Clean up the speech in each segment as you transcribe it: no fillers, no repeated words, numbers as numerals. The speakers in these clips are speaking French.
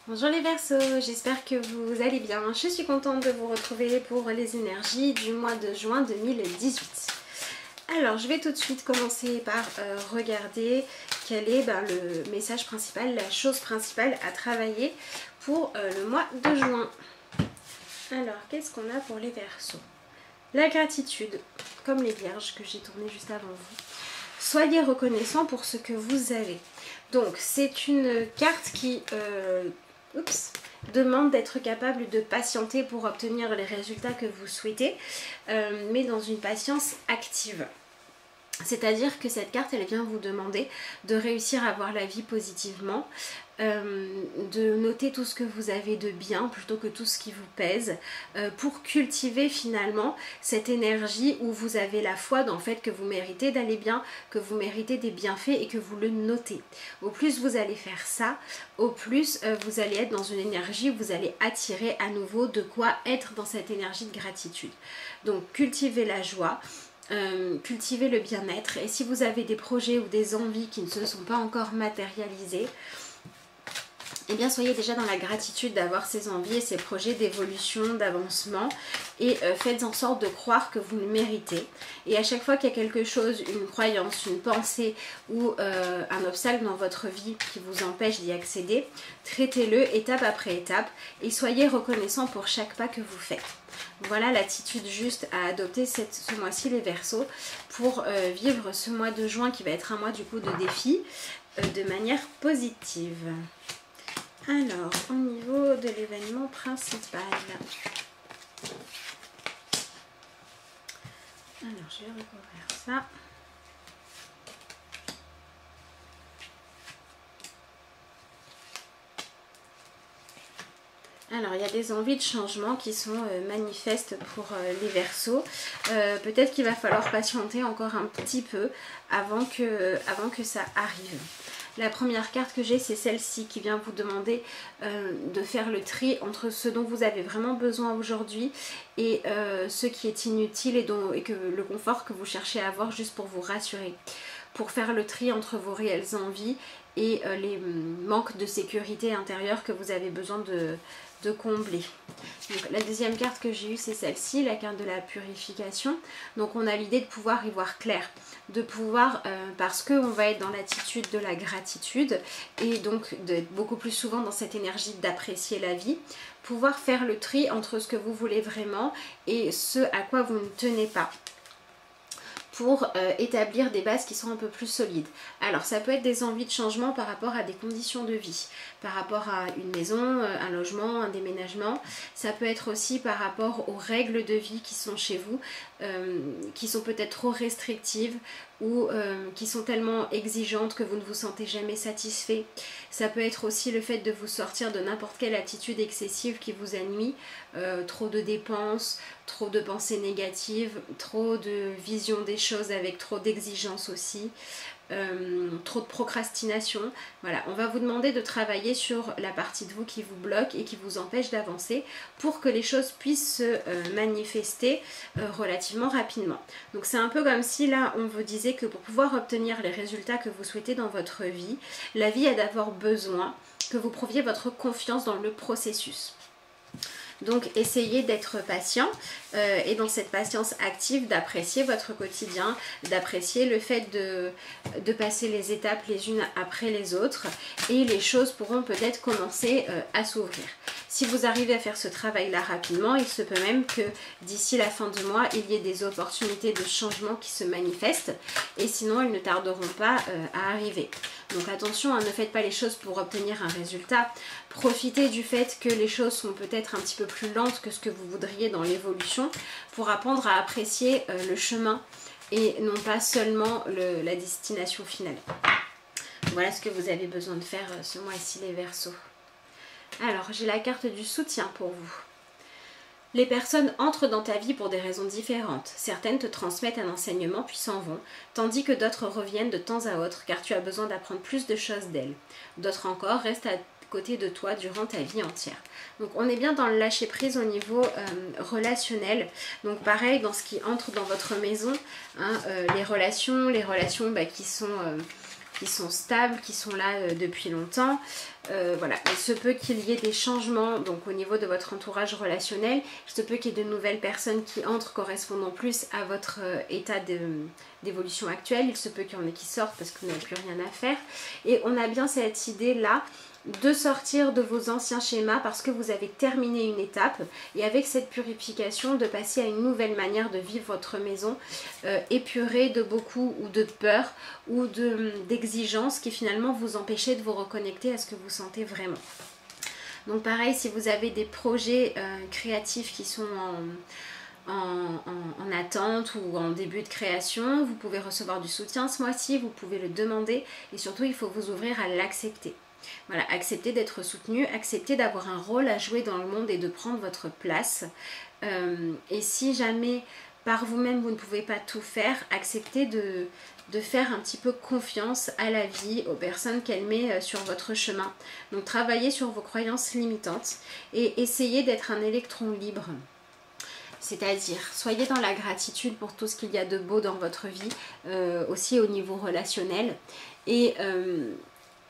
Bonjour les Verseaux, j'espère que vous allez bien. Je suis contente de vous retrouver pour les énergies du mois de juin 2018. Alors je vais tout de suite commencer par regarder quel est le message principal, la chose principale à travailler pour le mois de juin. Alors qu'est-ce qu'on a pour les Verseaux? La gratitude, comme les Vierges que j'ai tourné juste avant vous. Soyez reconnaissant pour ce que vous avez. Donc c'est une carte qui demande d'être capable de patienter pour obtenir les résultats que vous souhaitez, mais dans une patience active. C'est-à-dire que cette carte, elle vient vous demander de réussir à voir la vie positivement, de noter tout ce que vous avez de bien plutôt que tout ce qui vous pèse, pour cultiver finalement cette énergie où vous avez la foi dans le fait que vous méritez d'aller bien, que vous méritez des bienfaits et que vous le notez. Au plus vous allez faire ça, au plus vous allez être dans une énergie où vous allez attirer à nouveau de quoi être dans cette énergie de gratitude. Donc cultivez la joie. Cultivez le bien-être, et si vous avez des projets ou des envies qui ne se sont pas encore matérialisés, eh bien soyez déjà dans la gratitude d'avoir ces envies et ces projets d'évolution, d'avancement, et faites en sorte de croire que vous le méritez. Et à chaque fois qu'il y a quelque chose, une croyance, une pensée ou un obstacle dans votre vie qui vous empêche d'y accéder, traitez-le étape après étape et soyez reconnaissant pour chaque pas que vous faites. Voilà l'attitude juste à adopter ce mois-ci les Verseaux pour vivre ce mois de juin qui va être un mois du coup de défi de manière positive. Alors, au niveau de l'événement principal, alors je vais recouvrir ça. Alors il y a des envies de changement qui sont manifestes pour les Verseaux. Peut-être qu'il va falloir patienter encore un petit peu avant que ça arrive. La première carte que j'ai, c'est celle-ci qui vient vous demander de faire le tri entre ce dont vous avez vraiment besoin aujourd'hui et ce qui est inutile et que le confort que vous cherchez à avoir juste pour vous rassurer. Pour faire le tri entre vos réelles envies et les manques de sécurité intérieure que vous avez besoin de combler. Donc, la deuxième carte que j'ai eue, c'est celle-ci, la carte de la purification. Donc on a l'idée de pouvoir y voir clair, de pouvoir, parce qu'on va être dans l'attitude de la gratitude et donc d'être beaucoup plus souvent dans cette énergie d'apprécier la vie, pouvoir faire le tri entre ce que vous voulez vraiment et ce à quoi vous ne tenez pas, pour établir des bases qui sont un peu plus solides. Alors ça peut être des envies de changement par rapport à des conditions de vie, par rapport à une maison, un logement, un déménagement. Ça peut être aussi par rapport aux règles de vie qui sont chez vous, qui sont peut-être trop restrictives ou qui sont tellement exigeantes que vous ne vous sentez jamais satisfait. Ça peut être aussi le fait de vous sortir de n'importe quelle attitude excessive qui vous ennuie, trop de dépenses, trop de pensées négatives, trop de vision des choses avec trop d'exigences aussi, trop de procrastination. Voilà, on va vous demander de travailler sur la partie de vous qui vous bloque et qui vous empêche d'avancer pour que les choses puissent se manifester relativement rapidement. Donc c'est un peu comme si là on vous disait que pour pouvoir obtenir les résultats que vous souhaitez dans votre vie, la vie a d'abord besoin que vous prouviez votre confiance dans le processus. Donc essayez d'être patient et dans cette patience active d'apprécier votre quotidien, d'apprécier le fait de passer les étapes les unes après les autres, et les choses pourront peut-être commencer à s'ouvrir. Si vous arrivez à faire ce travail-là rapidement, il se peut même que d'ici la fin du mois, il y ait des opportunités de changement qui se manifestent, et sinon elles ne tarderont pas à arriver. Donc attention, hein, ne faites pas les choses pour obtenir un résultat. Profitez du fait que les choses sont peut-être un petit peu plus lentes que ce que vous voudriez dans l'évolution pour apprendre à apprécier le chemin et non pas seulement la destination finale. Voilà ce que vous avez besoin de faire ce mois-ci les Verseaux. Alors j'ai la carte du soutien pour vous. Les personnes entrent dans ta vie pour des raisons différentes. Certaines te transmettent un enseignement puis s'en vont, tandis que d'autres reviennent de temps à autre car tu as besoin d'apprendre plus de choses d'elles. D'autres encore restent à côté de toi durant ta vie entière. Donc on est bien dans le lâcher prise au niveau relationnel. Donc pareil dans ce qui entre dans votre maison, hein, les relations qui sont stables, qui sont là depuis longtemps. Voilà, il se peut qu'il y ait des changements donc au niveau de votre entourage relationnel. Il se peut qu'il y ait de nouvelles personnes qui entrent correspondant plus à votre état d'évolution actuelle. Il se peut qu'il y en ait qui sortent parce que vous n'avez plus rien à faire. Et on a bien cette idée-là de sortir de vos anciens schémas parce que vous avez terminé une étape et avec cette purification de passer à une nouvelle manière de vivre votre maison épurée de beaucoup ou de peur ou d'exigences qui finalement vous empêchaient de vous reconnecter à ce que vous sentez vraiment. Donc pareil, si vous avez des projets créatifs qui sont en attente ou en début de création, vous pouvez recevoir du soutien ce mois-ci, vous pouvez le demander et surtout il faut vous ouvrir à l'accepter. Voilà, accepter d'être soutenu, accepter d'avoir un rôle à jouer dans le monde et de prendre votre place. Et si jamais par vous-même vous ne pouvez pas tout faire, acceptez de faire un petit peu confiance à la vie, aux personnes qu'elle met sur votre chemin. Donc travaillez sur vos croyances limitantes et essayez d'être un électron libre. C'est-à-dire, soyez dans la gratitude pour tout ce qu'il y a de beau dans votre vie, aussi au niveau relationnel. Et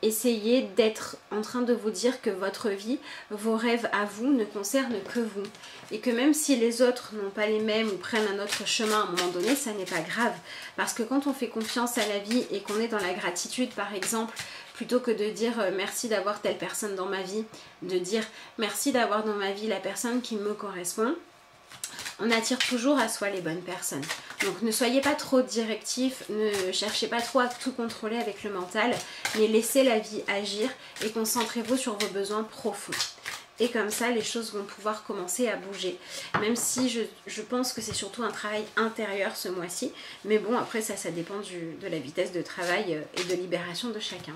essayez d'être en train de vous dire que votre vie, vos rêves à vous ne concernent que vous. Et que même si les autres n'ont pas les mêmes ou prennent un autre chemin à un moment donné, ça n'est pas grave. Parce que quand on fait confiance à la vie et qu'on est dans la gratitude, par exemple, plutôt que de dire merci d'avoir telle personne dans ma vie, de dire merci d'avoir dans ma vie la personne qui me correspond, on attire toujours à soi les bonnes personnes. Donc ne soyez pas trop directif, ne cherchez pas trop à tout contrôler avec le mental, mais laissez la vie agir et concentrez-vous sur vos besoins profonds. Et comme ça, les choses vont pouvoir commencer à bouger. Même si je pense que c'est surtout un travail intérieur ce mois-ci. Mais bon, après ça dépend de la vitesse de travail et de libération de chacun.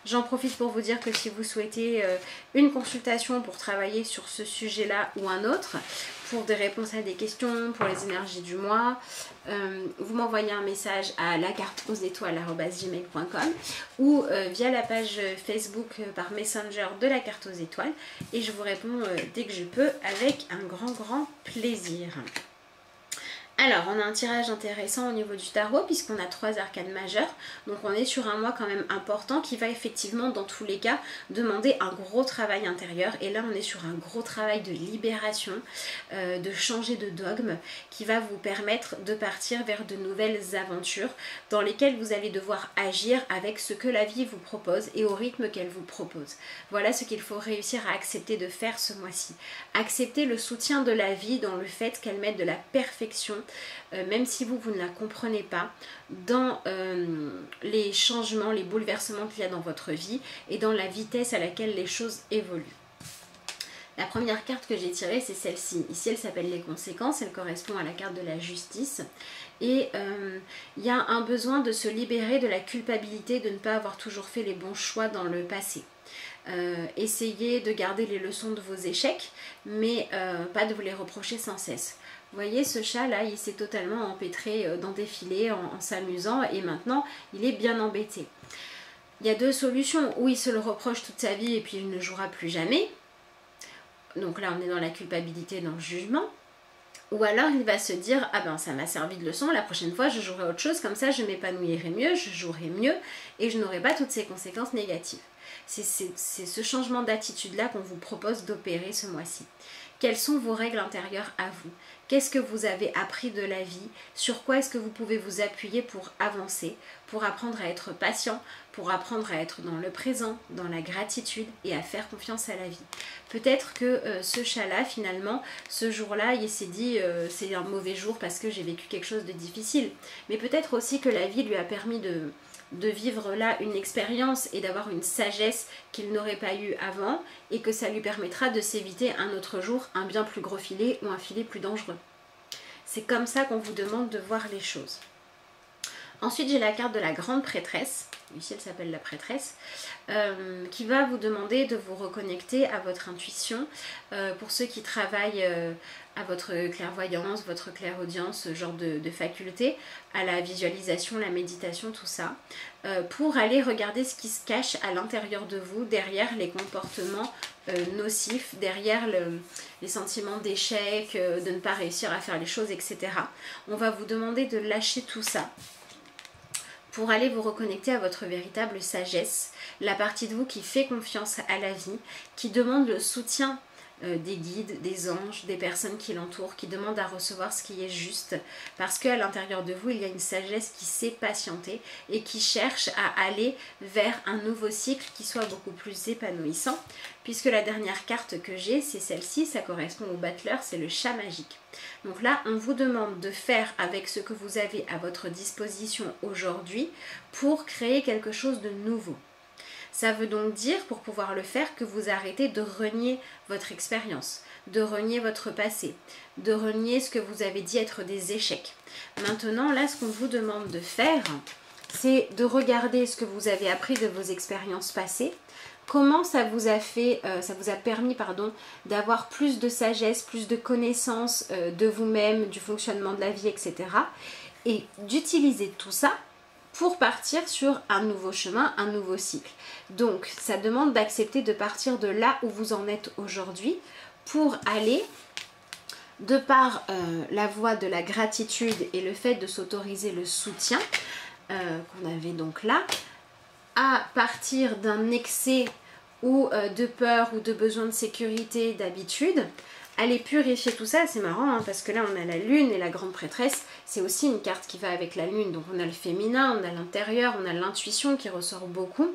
J'en profite pour vous dire que si vous souhaitez une consultation pour travailler sur ce sujet-là ou un autre, pour des réponses à des questions, pour les énergies du mois, vous m'envoyez un message à lacarteauxétoiles@gmail.com ou via la page Facebook par Messenger de la carte aux étoiles et je vous réponds dès que je peux avec un grand plaisir. Alors, on a un tirage intéressant au niveau du tarot puisqu'on a 3 arcanes majeures. Donc, on est sur un mois quand même important qui va effectivement, dans tous les cas, demander un gros travail intérieur. Et là, on est sur un gros travail de libération, de changer de dogme qui va vous permettre de partir vers de nouvelles aventures dans lesquelles vous allez devoir agir avec ce que la vie vous propose et au rythme qu'elle vous propose. Voilà ce qu'il faut réussir à accepter de faire ce mois-ci. Accepter le soutien de la vie dans le fait qu'elle mette de la perfection même si vous ne la comprenez pas, dans les changements, les bouleversements qu'il y a dans votre vie et dans la vitesse à laquelle les choses évoluent. La première carte que j'ai tirée, c'est celle-ci. Ici, elle s'appelle les conséquences, elle correspond à la carte de la justice. Et il y a un besoin de se libérer de la culpabilité de ne pas avoir toujours fait les bons choix dans le passé. Essayez de garder les leçons de vos échecs, mais pas de vous les reprocher sans cesse. Vous voyez, ce chat là, il s'est totalement empêtré dans des filets en s'amusant et maintenant il est bien embêté. Il y a 2 solutions, ou il se le reproche toute sa vie et puis il ne jouera plus jamais. Donc là on est dans la culpabilité, dans le jugement. Ou alors il va se dire, ah ben ça m'a servi de leçon, la prochaine fois je jouerai autre chose, comme ça je m'épanouirai mieux, je jouerai mieux et je n'aurai pas toutes ces conséquences négatives. C'est ce changement d'attitude là qu'on vous propose d'opérer ce mois-ci. Quelles sont vos règles intérieures à vous? Qu'est-ce que vous avez appris de la vie? Sur quoi est-ce que vous pouvez vous appuyer pour avancer, pour apprendre à être patient, pour apprendre à être dans le présent, dans la gratitude et à faire confiance à la vie? Peut-être que ce chat-là, finalement, ce jour-là, il s'est dit c'est un mauvais jour parce que j'ai vécu quelque chose de difficile. Mais peut-être aussi que la vie lui a permis de vivre là une expérience et d'avoir une sagesse qu'il n'aurait pas eu avant et que ça lui permettra de s'éviter un autre jour un bien plus gros filet ou un filet plus dangereux. C'est comme ça qu'on vous demande de voir les choses. Ensuite, j'ai la carte de la grande prêtresse, ici elle s'appelle la prêtresse, qui va vous demander de vous reconnecter à votre intuition. Pour ceux qui travaillent à votre clairvoyance, votre clairaudience, ce genre de faculté, à la visualisation, la méditation, tout ça, pour aller regarder ce qui se cache à l'intérieur de vous, derrière les comportements nocifs, derrière les sentiments d'échec, de ne pas réussir à faire les choses, etc. On va vous demander de lâcher tout ça pour aller vous reconnecter à votre véritable sagesse, la partie de vous qui fait confiance à la vie, qui demande le soutien des guides, des anges, des personnes qui l'entourent, qui demandent à recevoir ce qui est juste, parce qu'à l'intérieur de vous, il y a une sagesse qui sait patienter et qui cherche à aller vers un nouveau cycle qui soit beaucoup plus épanouissant, puisque la dernière carte que j'ai, c'est celle-ci, ça correspond au battleur, c'est le chat magique. Donc là, on vous demande de faire avec ce que vous avez à votre disposition aujourd'hui pour créer quelque chose de nouveau. Ça veut donc dire, pour pouvoir le faire, que vous arrêtez de renier votre expérience, de renier votre passé, de renier ce que vous avez dit être des échecs. Maintenant, là, ce qu'on vous demande de faire, c'est de regarder ce que vous avez appris de vos expériences passées, comment ça vous a fait, ça vous a permis, d'avoir plus de sagesse, plus de connaissances de vous-même, du fonctionnement de la vie, etc. Et d'utiliser tout ça pour partir sur un nouveau chemin, un nouveau cycle. Donc, ça demande d'accepter de partir de là où vous en êtes aujourd'hui pour aller, de par la voie de la gratitude et le fait de s'autoriser le soutien qu'on avait donc là, à partir d'un excès ou de peur ou de besoin de sécurité d'habitude, aller purifier tout ça. C'est marrant parce que là on a la lune et la grande prêtresse, c'est aussi une carte qui va avec la lune, donc on a le féminin, on a l'intérieur, on a l'intuition qui ressort beaucoup.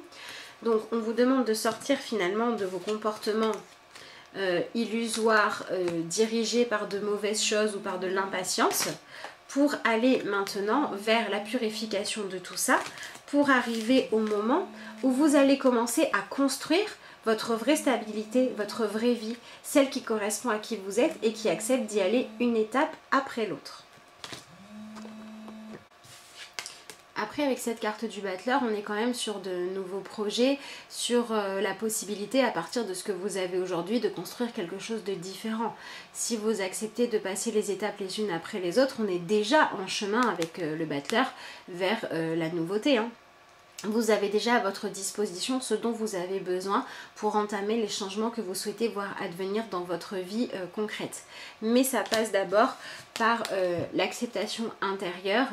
Donc on vous demande de sortir finalement de vos comportements illusoires, dirigés par de mauvaises choses ou par de l'impatience, pour aller maintenant vers la purification de tout ça, pour arriver au moment où vous allez commencer à construire votre vraie stabilité, votre vraie vie, celle qui correspond à qui vous êtes et qui accepte d'y aller une étape après l'autre. Après, avec cette carte du battleur, on est quand même sur de nouveaux projets, sur la possibilité, à partir de ce que vous avez aujourd'hui, de construire quelque chose de différent. Si vous acceptez de passer les étapes les unes après les autres, on est déjà en chemin avec le battleur vers la nouveauté, hein. Vous avez déjà à votre disposition ce dont vous avez besoin pour entamer les changements que vous souhaitez voir advenir dans votre vie concrète. Mais ça passe d'abord par l'acceptation intérieure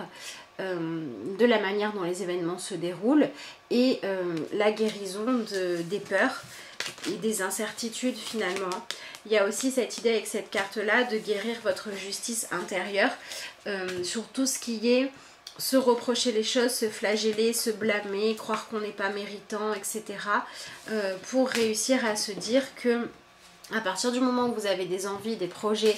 de la manière dont les événements se déroulent et la guérison des peurs et des incertitudes finalement. Il y a aussi cette idée avec cette carte-là de guérir votre justice intérieure sur tout ce qui est se reprocher les choses, se flageller, se blâmer, croire qu'on n'est pas méritant, etc. Pour réussir à se dire que à partir du moment où vous avez des envies, des projets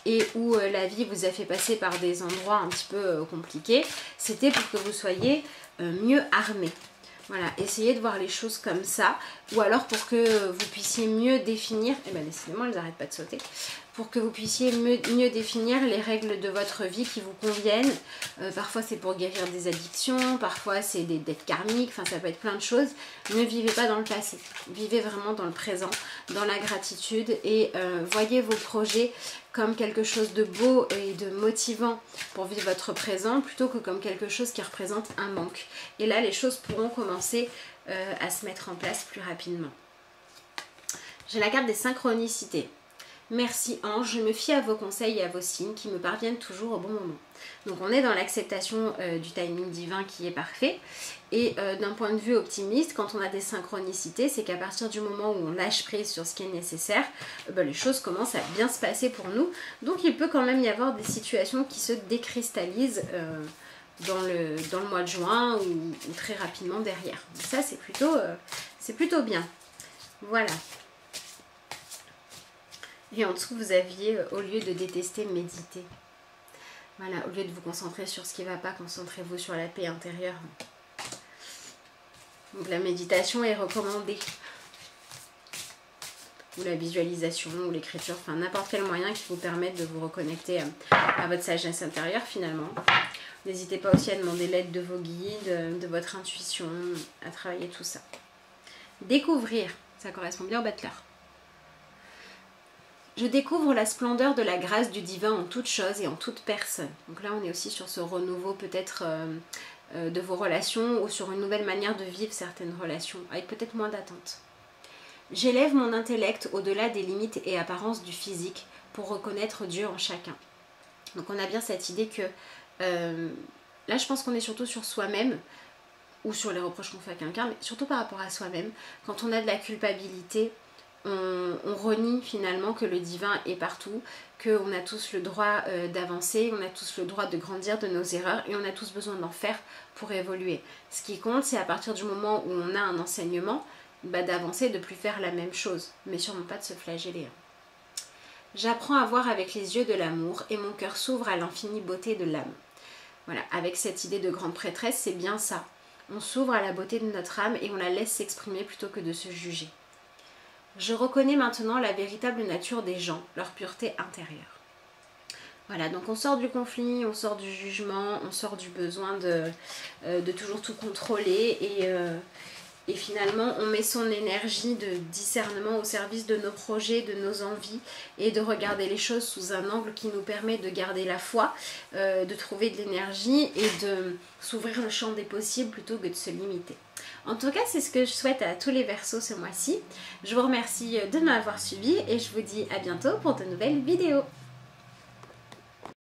et où la vie vous a fait passer par des endroits un petit peu compliqués, c'était pour que vous soyez mieux armés. Voilà, essayez de voir les choses comme ça, ou alors pour que vous puissiez mieux définir, et bien décidément elles n'arrêtent pas de sauter, pour que vous puissiez mieux définir les règles de votre vie qui vous conviennent. Parfois c'est pour guérir des addictions, parfois c'est des dettes karmiques, enfin ça peut être plein de choses. Ne vivez pas dans le passé, vivez vraiment dans le présent, dans la gratitude et voyez vos projets comme quelque chose de beau et de motivant pour vivre votre présent plutôt que comme quelque chose qui représente un manque. Et là les choses pourront commencer à se mettre en place plus rapidement. J'ai la carte des synchronicités. Merci ange, je me fie à vos conseils et à vos signes qui me parviennent toujours au bon moment. Donc on est dans l'acceptation du timing divin qui est parfait. Et d'un point de vue optimiste, quand on a des synchronicités, c'est qu'à partir du moment où on lâche prise sur ce qui est nécessaire, les choses commencent à bien se passer pour nous. Donc il peut quand même y avoir des situations qui se décristallisent dans le mois de juin ou très rapidement derrière. Donc ça c'est plutôt bien. Voilà. Et en dessous, vous aviez, au lieu de détester, méditer. Voilà, au lieu de vous concentrer sur ce qui ne va pas, concentrez-vous sur la paix intérieure. Donc la méditation est recommandée. Ou la visualisation, ou l'écriture, enfin n'importe quel moyen qui vous permette de vous reconnecter à votre sagesse intérieure finalement. N'hésitez pas aussi à demander l'aide de vos guides, de votre intuition, à travailler tout ça. Découvrir, ça correspond bien au battleur. Je découvre la splendeur de la grâce du divin en toute chose et en toute personne. Donc là, on est aussi sur ce renouveau peut-être de vos relations ou sur une nouvelle manière de vivre certaines relations, avec peut-être moins d'attente. J'élève mon intellect au-delà des limites et apparences du physique pour reconnaître Dieu en chacun. Donc on a bien cette idée que, là je pense qu'on est surtout sur soi-même, ou sur les reproches qu'on fait à quelqu'un, mais surtout par rapport à soi-même. Quand on a de la culpabilité, on renie finalement que le divin est partout, qu'on a tous le droit d'avancer, on a tous le droit de grandir de nos erreurs et on a tous besoin d'en faire pour évoluer. Ce qui compte, c'est à partir du moment où on a un enseignement, d'avancer, de plus faire la même chose, mais sûrement pas de se flageller. J'apprends à voir avec les yeux de l'amour et mon cœur s'ouvre à l'infinie beauté de l'âme. Voilà, avec cette idée de grande prêtresse, c'est bien ça. On s'ouvre à la beauté de notre âme et on la laisse s'exprimer plutôt que de se juger. Je reconnais maintenant la véritable nature des gens, leur pureté intérieure. Voilà, donc on sort du conflit, on sort du jugement, on sort du besoin de toujours tout contrôler et finalement on met son énergie de discernement au service de nos projets, de nos envies et de regarder les choses sous un angle qui nous permet de garder la foi, de trouver de l'énergie et de s'ouvrir le champ des possibles plutôt que de se limiter. En tout cas, c'est ce que je souhaite à tous les Verseaux ce mois-ci. Je vous remercie de m'avoir suivi et je vous dis à bientôt pour de nouvelles vidéos.